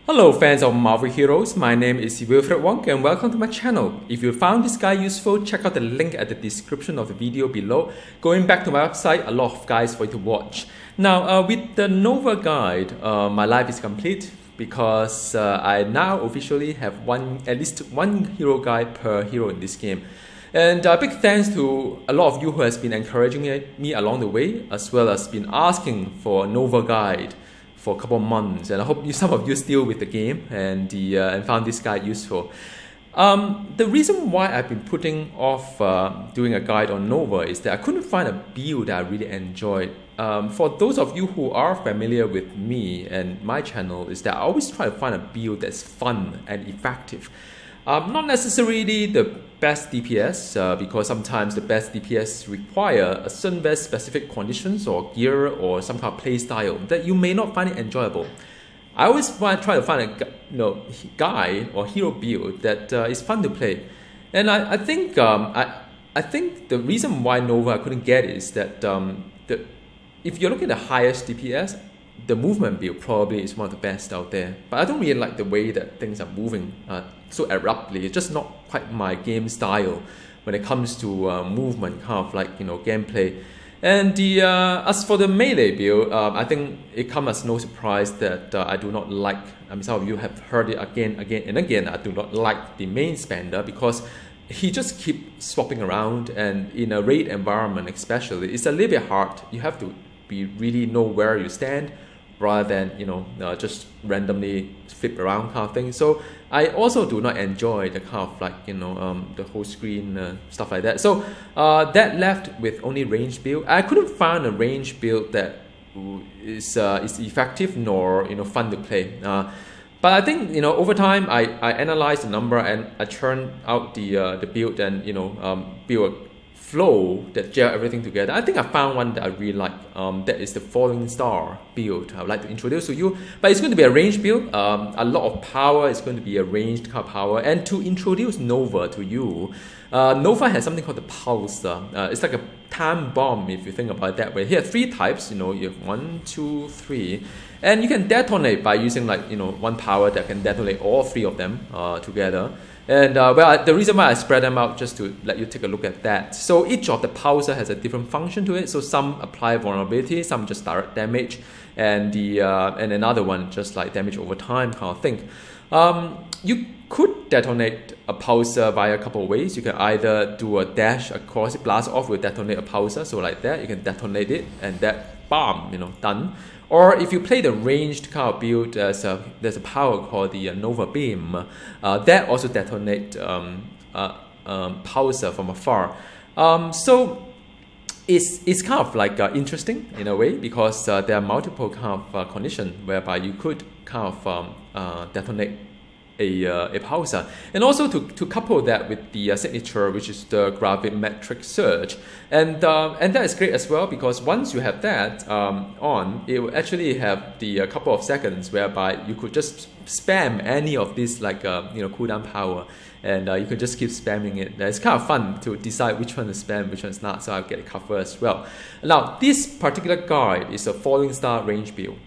Hello fans of Marvel Heroes, my name is Wilfred Wong and welcome to my channel. If you found this guide useful, check out the link at the description of the video below. Going back to my website, a lot of guides for you to watch. Now with the Nova guide, my life is complete because I now officially have at least one hero guide per hero in this game. And big thanks to a lot of you who has been encouraging me along the way, as well as been asking for a Nova guide for a couple of months, and I hope some of you still with the game and found this guide useful. The reason why I've been putting off doing a guide on Nova is that I couldn't find a build that I really enjoyed. For those of you who are familiar with me and my channel, is that I always try to find a build that's fun and effective. Not necessarily the best DPS, because sometimes the best DPS require a certain very specific conditions or gear or some kind of play style that you may not find it enjoyable. I always try to find a guy or hero build that is fun to play, and I think I think the reason why Nova I couldn't get it is that if you're looking at the highest DPS, the movement build probably is one of the best out there, but I don't really like the way that things are moving so abruptly. It's just not quite my game style when it comes to movement, kind of like gameplay. And as for the melee build, I think it comes as no surprise that I do not like. Some of you have heard it again and again. I do not like the main spender because he just keeps swapping around, and in a raid environment especially, it's a little bit hard. You have to really know where you stand, rather than just randomly flip around kind of thing. So I also do not enjoy the kind of like the whole screen stuff like that. So that left with only range build. I couldn't find a range build that is effective nor fun to play. But I think over time I analyzed the number and I churned out the build and build a flow that gel everything together. I think I found one that I really like. That is the Falling Star build I would like to introduce to you. But it's going to be a ranged build. A lot of power is going to be a ranged kind of power. And to introduce Nova to you, Nova has something called the Pulsar. It's like a time bomb if you think about it that way. Here are three types. You have 1, 2, 3, and you can detonate by using like one power that can detonate all three of them together. And well, the reason why I spread them out just to let you take a look at that. So each of the pulsar has a different function to it. So some apply vulnerability, some just direct damage, and another one just like damage over time kind of thing. You could detonate a pulsar via a couple of ways. You can either do a dash across it, blast off, will detonate a pulsar. So like that, you can detonate it, and that bomb, done. Or if you play the ranged kind of build, there's a power called the Nova Beam that also detonate pulsar from afar. So it's kind of like interesting in a way because there are multiple kind of conditions whereby you could kind of detonate a pulsar, and also to couple that with the signature, which is the gravimetric surge, and that is great as well because once you have that on, it will actually have the couple of seconds whereby you could just spam any of this like cooldown power, and you can just keep spamming it. It's kind of fun to decide which one to spam, which one's not. So I'll get it covered as well. Now this particular guide is a Falling Star range build.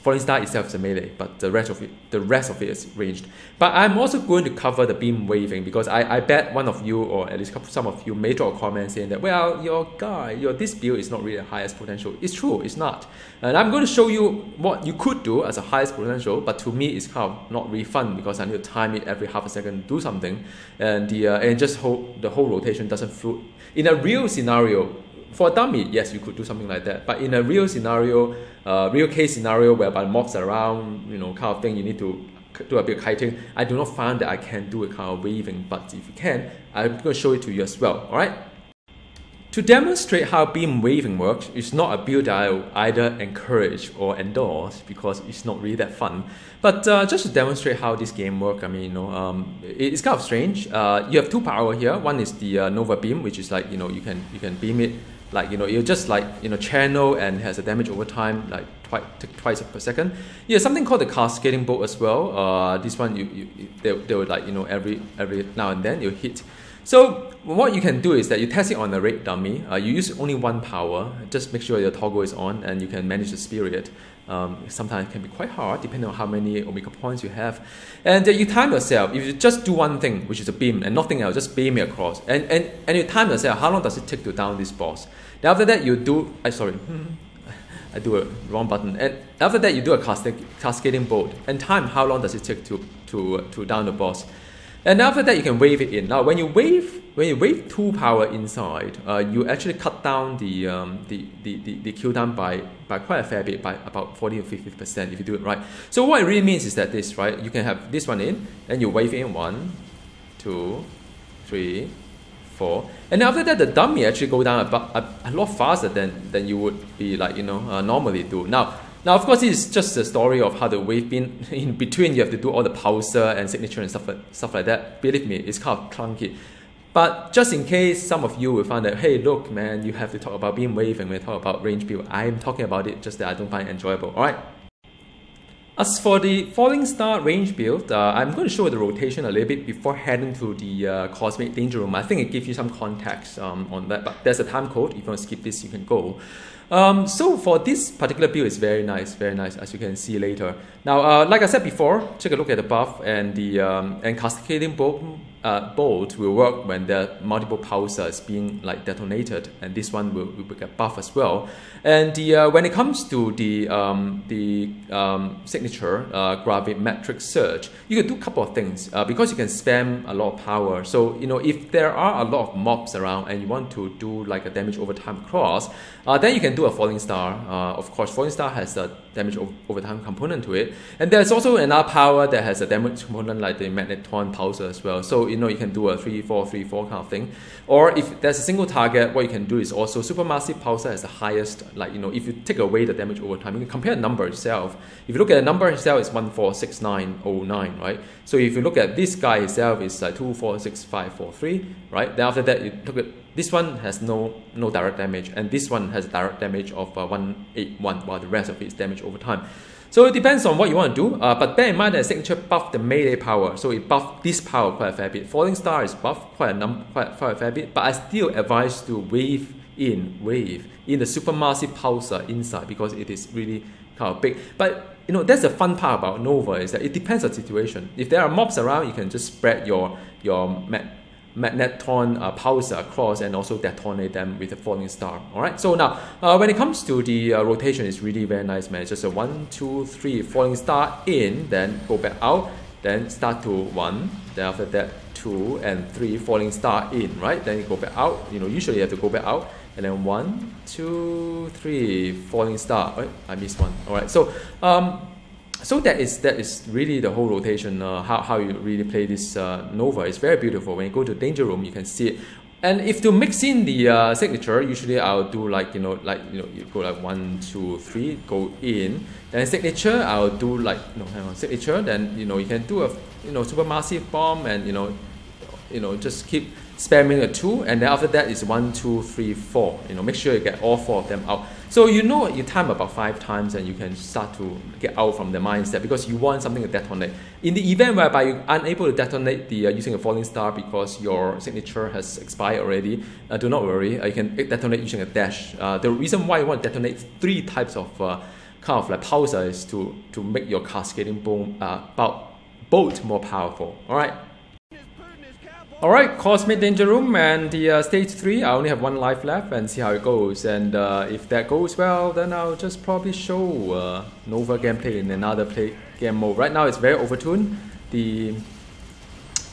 Falling Star itself is a melee, but the rest of it is ranged. But I'm also going to cover the beam waving because I bet one of you, or at least some of you, may drop a comment saying that, well, this build is not really the highest potential. It's true, it's not. And I'm going to show you what you could do as a highest potential, but to me it's kind of not really fun because I need to time it every half a second to do something, and just the whole rotation doesn't float. In a real scenario, for a dummy, yes, you could do something like that. But in a real scenario, real case scenario whereby mobs are around, kind of thing, you need to do a bit of kiting. I do not find that I can do a kind of waving, but if you can, I'm going to show it to you as well. All right. To demonstrate how beam waving works, it's not a build I will either encourage or endorse because it's not really that fun. But just to demonstrate how this game works, it's kind of strange. You have two power here. One is the Nova Beam, which is like you can beam it. Like you just like channel and has a damage over time like twice per second. Yeah, something called the cascading bolt as well. This one they would like every now and then you hit. So what you can do is that you test it on a red dummy. You use only one power. Just make sure your toggle is on and you can manage the spirit. Sometimes it can be quite hard depending on how many Omega points you have. And you time yourself. If you just do one thing, which is a beam, and nothing else, just beam it across. And you time yourself, how long does it take to down this boss? Then after that you do, I do a wrong button. And after that you do a cascading bolt. And time, how long does it take to down the boss? And after that you can wave it in. Now when you wave 2 power inside, you actually cut down the cooldown by quite a fair bit, by about 40 or 50% if you do it right. So what it really means is that this, right, you can have this one in, and you wave in 1, 2, 3, 4, and after that the dummy actually go down a lot faster than you would be like, you know, normally do. Now, of course, this is just a story of how the wave beam. In between, you have to do all the pulsar and signature and stuff like that. Believe me, it's kind of clunky. But just in case some of you will find that, hey, look, man, you have to talk about beam wave and we talk about range build. I'm talking about it, just that I don't find it enjoyable. All right. As for the Falling Star range build, I'm going to show the rotation a little bit before heading to the Cosmic Danger Room. I think it gives you some context on that, but there's a time code. If you want to skip this, you can go. So for this particular build, it's very nice, as you can see later. Now, like I said before, take a look at the buff, and the cascading bolt will work when there are multiple pulsars being like detonated, and this one will get buff as well. And when it comes to the signature gravimetric surge, you can do a couple of things because you can spam a lot of power. So you know, if there are a lot of mobs around and you want to do like a damage over time cross, then you can do a Falling Star. Of course, Falling Star has a damage over time component to it, and there's also another power that has a damage component like the Magneton Pulsar as well. So you know, you can do a 3-4-3-4 kind of thing. Or if there's a single target, what you can do is also Supermassive Pulsar has the highest, like, you know, if you take away the damage over time, you can compare the number itself. If you look at the number itself, it's 146909, right? So if you look at this guy itself, it's like 246543, right? Then after that, you look at this one has no direct damage, and this one has direct damage of 181, while the rest of it is damage over time. So it depends on what you want to do, but bear in mind that signature buffed the melee power, so it buffed this power quite a fair bit. Falling Star is buffed quite a fair bit, but I still advise to wave in the Supermassive Pulsar inside, because it is really kind of big. But you know, that's the fun part about Nova, is that it depends on the situation. If there are mobs around, you can just spread your Magneton pulsar across and also detonate them with a Falling Star. Alright, so now when it comes to the rotation, it's really very nice, man. It's just a 1, 2, 3 Falling Star in, then go back out, then start to 1, then after that 2 and 3 Falling Star in, right? Then you go back out. You know, usually you have to go back out, and then 1, 2, 3 Falling Star. Oh, I missed one. Alright, so so that is really the whole rotation, how you really play this Nova. It's very beautiful. When you go to Danger Room, you can see it. And if to mix in the signature, usually I'll do like, you go like 1, 2, 3, go in. Then signature, I'll do like, hang on, signature. Then you can do a Supermassive bomb, and just keep spamming a 2, and then after that is 1, 2, 3, 4. Make sure you get all 4 of them out. So you time about 5 times, and you can start to get out from the mindset, because you want something to detonate. In the event whereby you're unable to detonate the using a Falling Star because your signature has expired already, do not worry. You can detonate using a dash. The reason why you want to detonate 3 types of kind of like pulsar is to make your cascading bolt more powerful. All right. Alright, Cosmic Danger Room and the stage 3, I only have 1 life left, and see how it goes. And if that goes well, then I'll just probably show Nova gameplay in another game mode. Right now it's very overtuned.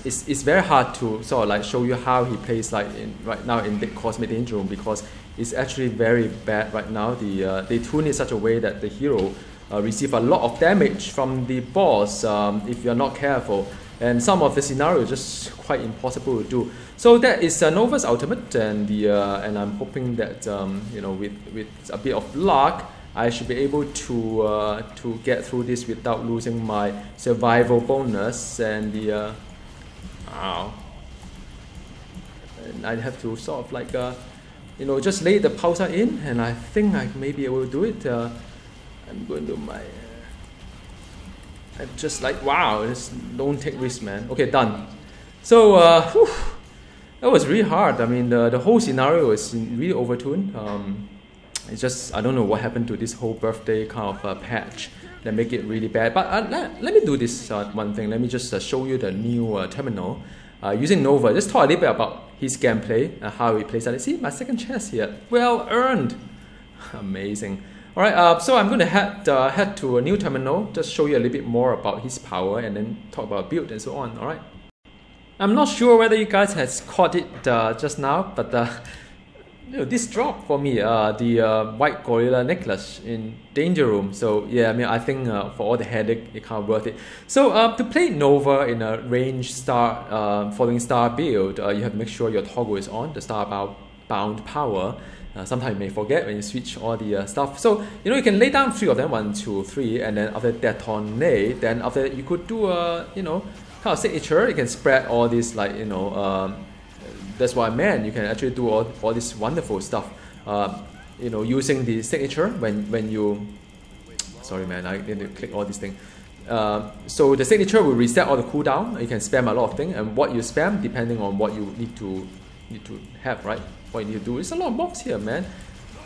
It's very hard to sort of like show you how he plays like right now in the Cosmic Danger Room, because it's actually very bad right now. They tune it such a way that the hero receive a lot of damage from the boss if you're not careful. And some of the scenarios just quite impossible to do. So that is Nova's ultimate, and and I'm hoping that with a bit of luck, I should be able to get through this without losing my survival bonus and the and I have to sort of like just lay the pulsar in, and I think I may be able to do it. I'm going to my. I'm just like, wow, just don't take risks, man. Okay, done. So That was really hard. I mean, the whole scenario is really overtuned. It's just, I don't know what happened to this whole birthday kind of patch that make it really bad. But let me do this one thing. Let me just show you the new terminal using Nova. Just talk a little bit about his gameplay, how he plays at it. See, my second chest here. Well earned. Amazing. All right, so I'm going to head to a new terminal, just show you a little bit more about his power and then talk about build and so on. All right. I'm not sure whether you guys has caught it just now, but this dropped for me, the white gorilla necklace in danger room. So yeah, I mean, I think for all the headache, it kind of worth it. So to play Nova in a range star, falling star build, you have to make sure your toggle is on, the star bound power. Sometimes you may forget when you switch all the stuff. So you can lay down 3 of them, 1, 2, 3, and then after detonate, then after you could do a kind of signature. You can spread all this that's what I meant. You can actually do all this wonderful stuff. Using the signature when you. Sorry, man, I need to click all these things. So the signature will reset all the cooldown. You can spam a lot of things, and what you spam depending on what you need to have, right? What you need to do. It's a lot of mobs here, man.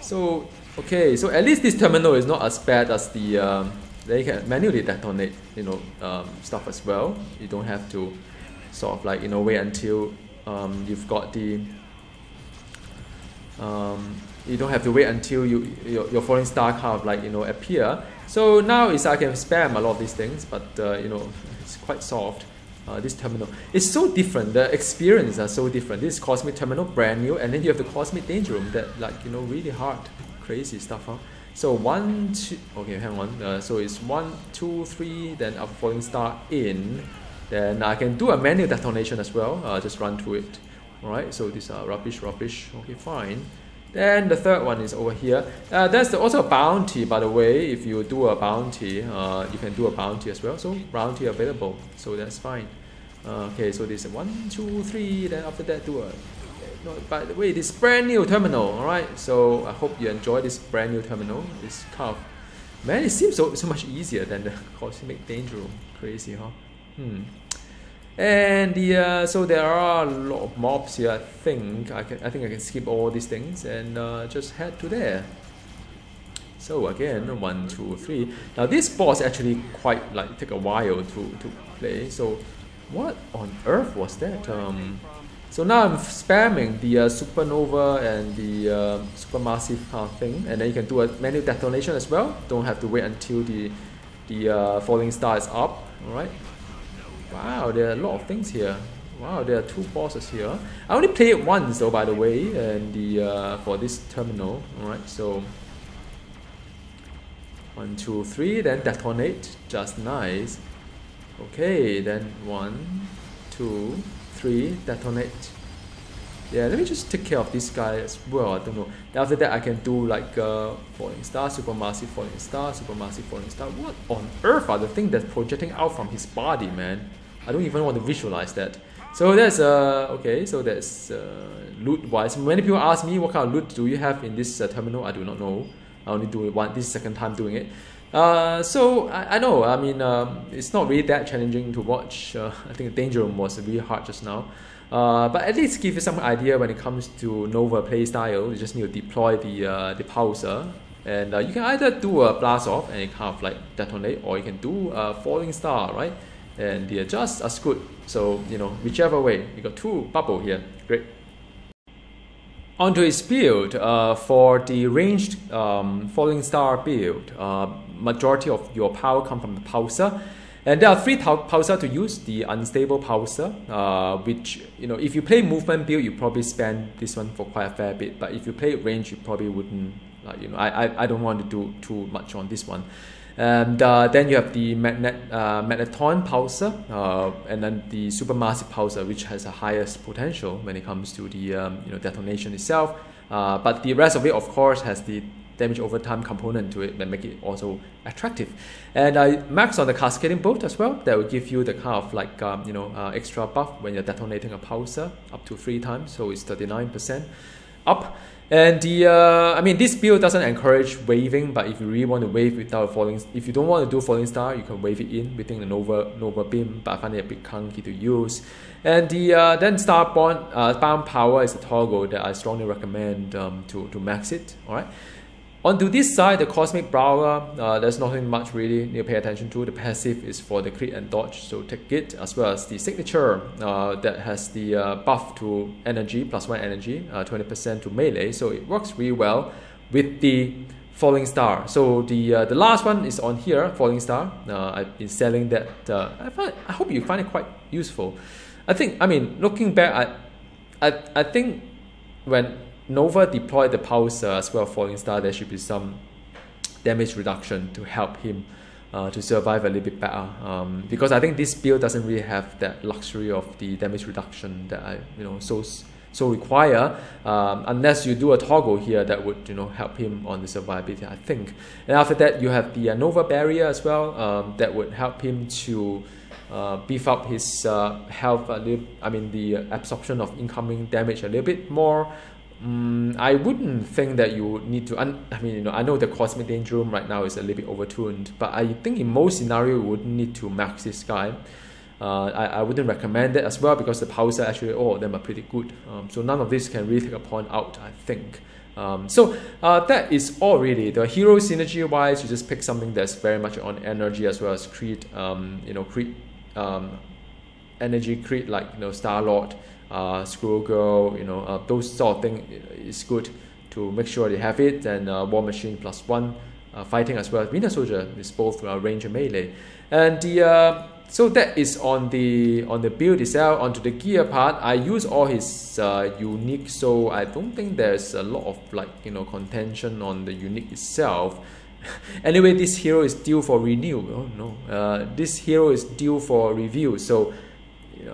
So okay, so at least this terminal is not as bad as the. Then you can manually detonate, stuff as well. You don't have to sort of wait until you've got the. You don't have to wait until your falling star kind of appear. So now I can spam a lot of these things, but it's quite soft. This terminal, it's so different. The experiences are so different. This Cosmic Terminal, brand new, and then you have the Cosmic Danger Room that really hard, crazy stuff, huh? So 1, 2, okay, hang on. So it's 1, 2, 3, then a falling star in. Then I can do a manual detonation as well. Just run through it. Alright, so these are rubbish. Okay, fine. Then the third one is over here. There's also a bounty, by the way. If you do a bounty, you can do a bounty as well. So bounty available. So that's fine. Okay, so this is 1, 2, 3. Then after that, do a. No, by the way, this brand new terminal. All right. So I hope you enjoy this brand new terminal. This kind of, man, it seems so much easier than the Cosmic Danger Room. Crazy, huh? And so there are a lot of mobs here. I think I can skip all these things and just head to there. So again, 1, 2, 3. Now this boss actually quite take a while to play. So what on earth was that? So now I'm spamming the supernova and the supermassive kind of thing, and then you can do a manual detonation as well. Don't have to wait until the falling star is up. All right. Wow, there are a lot of things here. Wow, there are 2 bosses here. I only played it once though, by the way, and for this terminal. All right, so 1, 2, 3, then detonate. Just nice. Okay, then 1, 2, 3, detonate. Yeah, let me just take care of this guy as well. I don't know. Then after that, I can do falling star, supermassive falling star, supermassive falling star. What on earth are the things that's projecting out from his body, man? I don't even want to visualize that. So that's okay. So that's loot-wise. Many people ask me what kind of loot do you have in this terminal. I do not know. I only do it once. This is the second time doing it. So I know. I mean, it's not really that challenging to watch. I think the Danger Room was really hard just now. But at least give you some idea when it comes to Nova play style. You just need to deploy the pulsar, and you can either do a blast off and it kind of detonate, or you can do a falling star, right? And they're just as good. So whichever way. You got 2 bubble here. Great. Onto his build. For the ranged falling star build, majority of your power come from the pulsar. And there are 3 pulsar to use. The unstable pulsar, which if you play movement build, you probably spend this one for quite a fair bit. But if you play range, you probably wouldn't. I don't want to do too much on this one. And then you have the magneton pulsar, and then the supermassive pulsar, which has the highest potential when it comes to the detonation itself. But the rest of it, of course, has the damage over time component to it that make it also attractive. And I max on the cascading bolt as well. That will give you the kind of extra buff when you're detonating a pulsar up to 3 times. So it's 39%. up. And I mean, this build doesn't encourage waving, but if you really want to wave without falling, if you don't want to do falling star, you can wave it in within the Nova beam, but I find it a bit clunky to use. And then bound power is a toggle that I strongly recommend to max it. All right. Onto this side, the Cosmic Brawler, there's nothing much really need to pay attention to. The passive is for the crit and dodge, so take it, as well as the signature that has the buff to energy, +1 energy, 20% to melee, so it works really well with the Falling Star. So the last one is on here, Falling Star. I've been selling that. I hope you find it quite useful. I mean, looking back, I think when Nova deployed the pulse as well, Falling Star, there should be some damage reduction to help him to survive a little bit better. Because I think this build doesn't really have that luxury of the damage reduction that I so require, unless you do a toggle here that would help him on the survivability, I think. And after that, you have the Nova barrier as well, that would help him to beef up his health a little. I mean, the absorption of incoming damage a little bit more. I wouldn't think that you would need to. I mean, I know the Cosmic Danger Room right now is a little bit overtuned, but I think in most scenarios you wouldn't need to max this guy. I wouldn't recommend it as well, because the powers actually, all of them are pretty good. So none of this can really take a point out, I think. So that is all really. The hero synergy wise, you just pick something that's very much on energy as well as crit, energy crit, like Star-Lord, Skrull Girl, those sort of thing is good to make sure they have it. And War Machine +1, fighting as well. Winter Soldier is both range and melee. And so that is on the build itself. Onto the gear part, I use all his unique, so I don't think there's a lot of contention on the unique itself. Anyway, this hero is due for renew. Oh no, this hero is due for review, so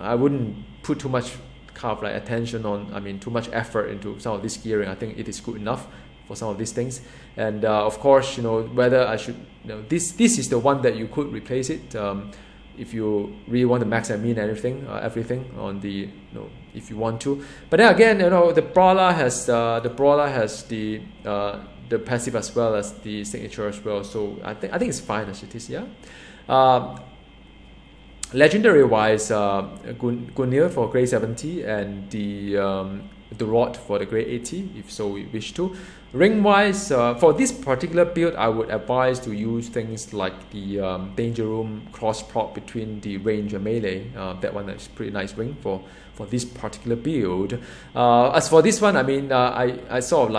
I wouldn't put too much attention on, too much effort into some of this gearing. I think it is good enough for some of these things. And of course, whether I should, this is the one that you could replace it if you really want to max and min everything on the, if you want to. But then again, the brawler has the passive as well as the signature as well. So I think it's fine as it is. Yeah. Legendary wise, Gungnir for grade 70 and the rod for the grade 80, if so we wish to. Ring wise, for this particular build, I would advise to use things like the Danger Room cross prop between the range and melee. That one is pretty nice ring for this particular build. As for this one, I sort of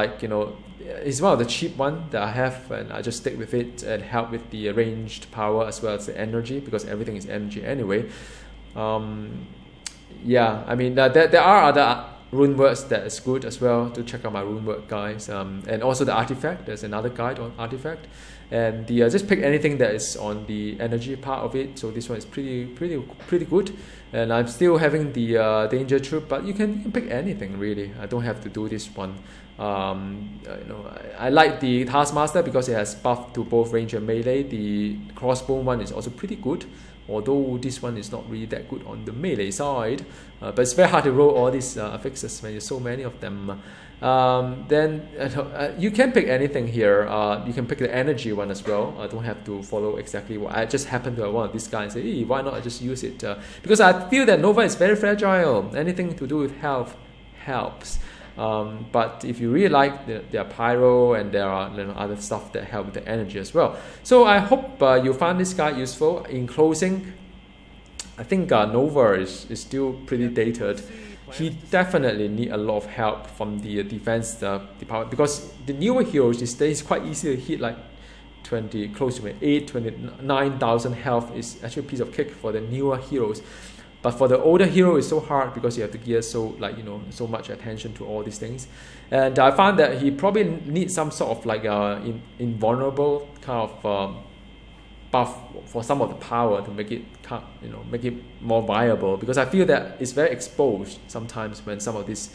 it's one of the cheap one that I have, and I just stick with it and help with the ranged power as well as the energy, because everything is energy anyway. Yeah, there are other rune words that is good as well. To check out my rune word guys, and also the artifact. There's another guide on artifact, and just pick anything that is on the energy part of it. So this one is pretty good. And I'm still having the danger troop, but you can pick anything really. I don't have to do this one. I like the Taskmaster because it has buff to both range and melee. The crossbow one is also pretty good, although this one is not really that good on the melee side. But it's very hard to roll all these affixes when there's so many of them. Then you can pick anything here. You can pick the energy one as well. I don't have to follow exactly what I just happen to have one of these guys and say, hey, why not I just use it? Because I feel that Nova is very fragile. Anything to do with health helps. But if you really like their pyro, and there are other stuff that help with the energy as well. So I hope you found this guide useful. In closing, I think Nova is still pretty dated. He definitely need a lot of help from the defense department, because the newer heroes these days quite easy to hit, like close to 29,000 health is actually a piece of cake for the newer heroes. But for the older hero, it's so hard because you have to gear so much attention to all these things. And I found that he probably needs some sort of invulnerable kind of buff for some of the power to make it make it more viable, because I feel that it's very exposed sometimes when some of this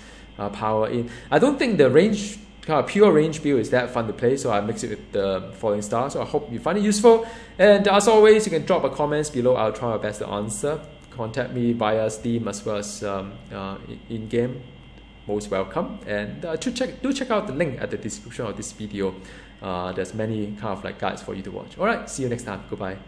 power in. I don't think the range pure range build is that fun to play, so I mix it with the Falling Star. So I hope you find it useful, and as always, you can drop a comments below. I'll try my best to answer. Contact me via Steam as well as in-game most welcome. And do check out the link at the description of this video. There's many kind of like guides for you to watch. Alright, see you next time. Goodbye.